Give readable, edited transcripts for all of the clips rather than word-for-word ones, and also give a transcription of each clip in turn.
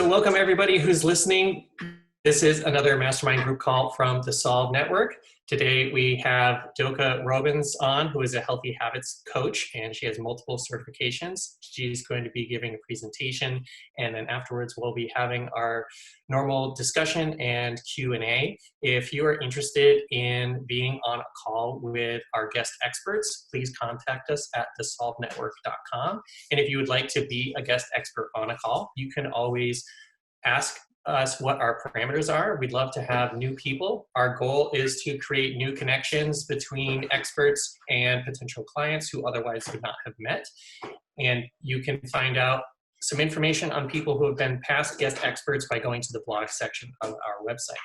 welcome everybody who's listening. This is another mastermind group call from the Solve Network. Today we have Deauke Robbens on, who is a healthy habits coach, and she has multiple certifications. She's going to be giving a presentation, and then afterwards we'll be having our normal discussion and Q&A. If you are interested in being on a call with our guest experts, please contact us at thesolvenetwork.com. And if you would like to be a guest expert on a call, you can always ask us what our parameters are. We'd love to have new people. Our goal is to create new connections between experts and potential clients who otherwise would not have met. And you can find out some information on people who have been past guest experts by going to the blog section of our website.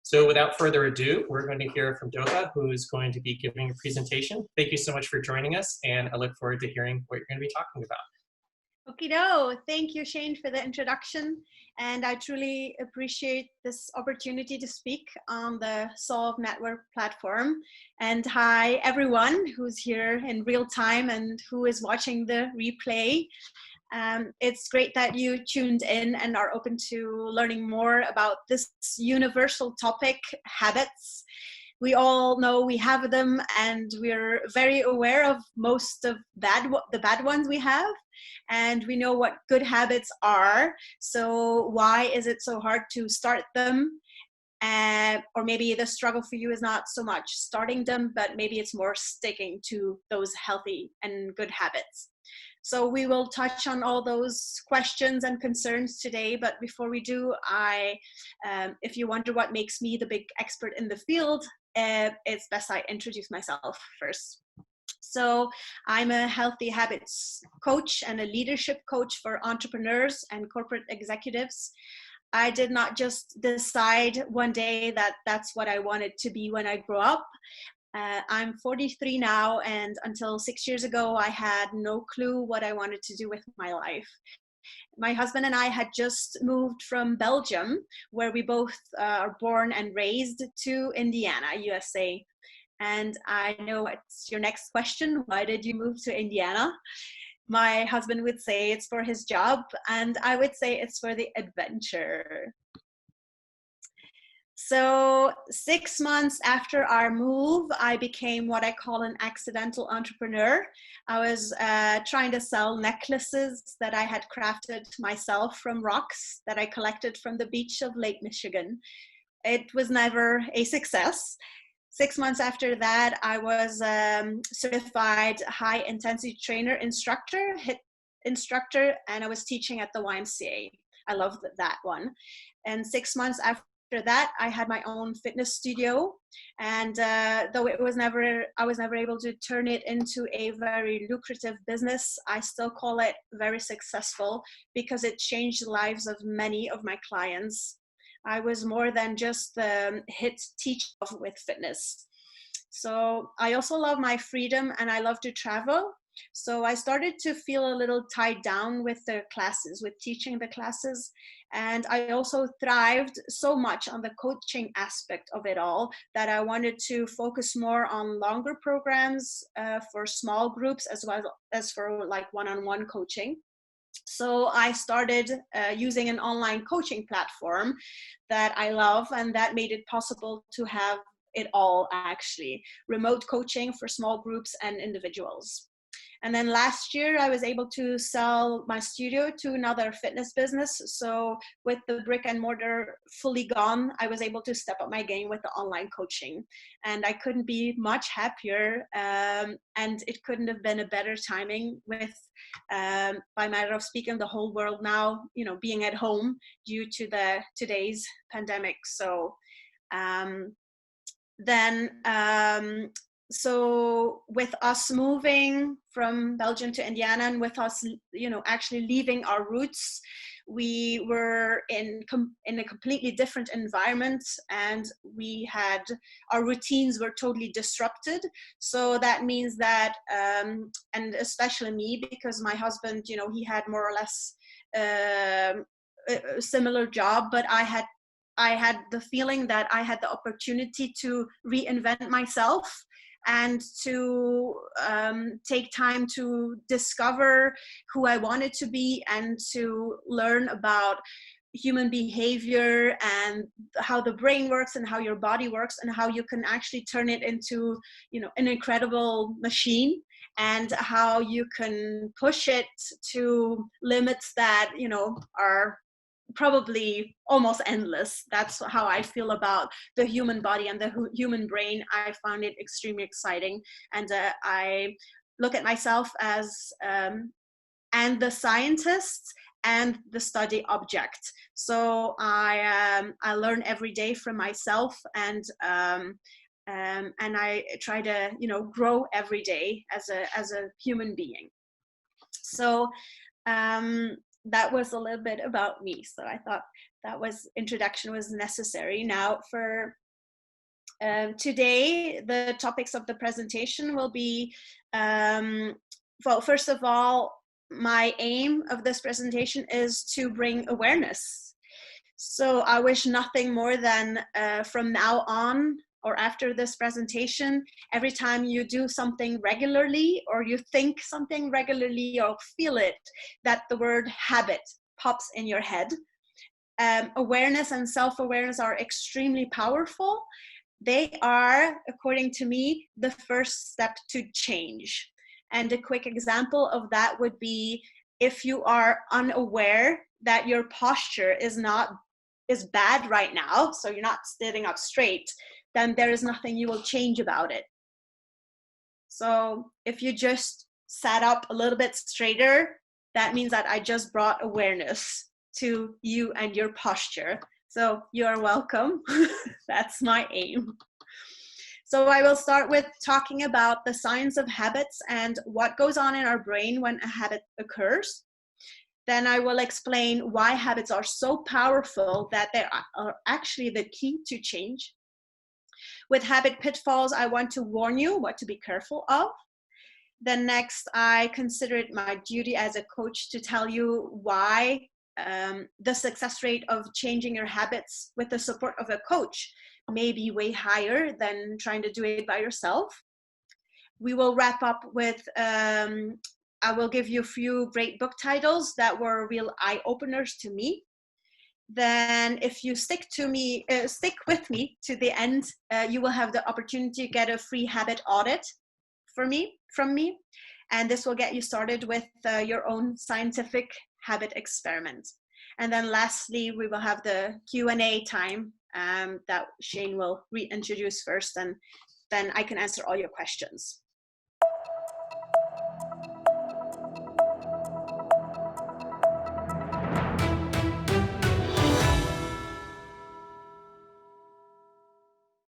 So without further ado, we're going to hear from Deauke, who is going to be giving a presentation. Thank you so much for joining us, and I look forward to hearing what you're going to be talking about. Okie-doke. Thank you, Shane, for the introduction. And I truly appreciate this opportunity to speak on the Solve Network platform. And hi, everyone who's here in real time and who is watching the replay. It's great that you tuned in and are open to learning more about this universal topic, habits. We all know we have them, and we're very aware of most of the bad ones we have, and we know what good habits are. So why is it so hard to start them? Or maybe the struggle for you is not so much starting them, but maybe it's more sticking to those healthy and good habits. So we will touch on all those questions and concerns today. But before we do, if you wonder what makes me the big expert in the field, it's best I introduce myself first. So I'm a healthy habits coach and a leadership coach for entrepreneurs and corporate executives. I did not just decide one day that that's what I wanted to be when I grew up. I'm 43 now, and until 6 years ago, I had no clue what I wanted to do with my life. My husband and I had just moved from Belgium, where we both are born and raised, to Indiana, USA. And I know it's your next question. Why did you move to Indiana? My husband would say it's for his job, and I would say it's for the adventure. So 6 months after our move, I became what I call an accidental entrepreneur. I was trying to sell necklaces that I had crafted myself from rocks that I collected from the beach of Lake Michigan. It was never a success. 6 months after that, I was certified high intensity trainer instructor, HIIT instructor, and I was teaching at the YMCA. I loved that one. And 6 months after that, I had my own fitness studio, and though I was never able to turn it into a very lucrative business, I still call it very successful because it changed the lives of many of my clients. I was more than just the HIIT teacher with fitness. So I also love my freedom, and I love to travel. So I started to feel a little tied down with the classes, with teaching the classes. And I also thrived so much on the coaching aspect of it all that I wanted to focus more on longer programs for small groups, as well as for like one-on-one coaching. So I started using an online coaching platform that I love, and that made it possible to have it all, actually. Remote coaching for small groups and individuals. And then last year, I was able to sell my studio to another fitness business. So with the brick and mortar fully gone, I was able to step up my game with the online coaching. And I couldn't be much happier. And it couldn't have been a better timing with, by matter of speaking, the whole world now, being at home due to today's pandemic. So So with us moving from Belgium to Indiana, and with us, actually leaving our roots, we were in a completely different environment, and our routines were totally disrupted. So that means that, and especially me, because my husband, he had more or less a similar job, but I had the feeling that I had the opportunity to reinvent myself and to take time to discover who I wanted to be and to learn about human behavior and how the brain works and how your body works and how you can actually turn it into, you know, an incredible machine, and how you can push it to limits that, you know, are probably almost endless. That's how I feel about the human body and the human brain. I found it extremely exciting, and I look at myself as and the scientist and the study object. So I learn every day from myself, and I try to, you know, grow every day as a human being. So that was a little bit about me. So I thought that was introduction was necessary. Now for today, the topics of the presentation will be, well, first of all, my aim of this presentation is to bring awareness. So I wish nothing more than from now on or after this presentation, every time you do something regularly or you think something regularly or feel it, that the word habit pops in your head. Awareness and self-awareness are extremely powerful. They are, according to me, the first step to change. And a quick example of that would be if you are unaware that your posture is bad right now, so you're not sitting up straight, then there is nothing you will change about it. So if you just sat up a little bit straighter, that means that I just brought awareness to you and your posture. So you're welcome. That's my aim. So I will start with talking about the science of habits and what goes on in our brain when a habit occurs. Then I will explain why habits are so powerful that they are actually the key to change. With habit pitfalls, I want to warn you what to be careful of. Then next, I consider it my duty as a coach to tell you why the success rate of changing your habits with the support of a coach may be way higher than trying to do it by yourself. We will wrap up with, I will give you a few great book titles that were real eye-openers to me. Then if you stick with me to the end, you will have the opportunity to get a free habit audit from me. And this will get you started with your own scientific habit experiment. And then lastly, we will have the Q&A time that Shane will reintroduce first, and then I can answer all your questions.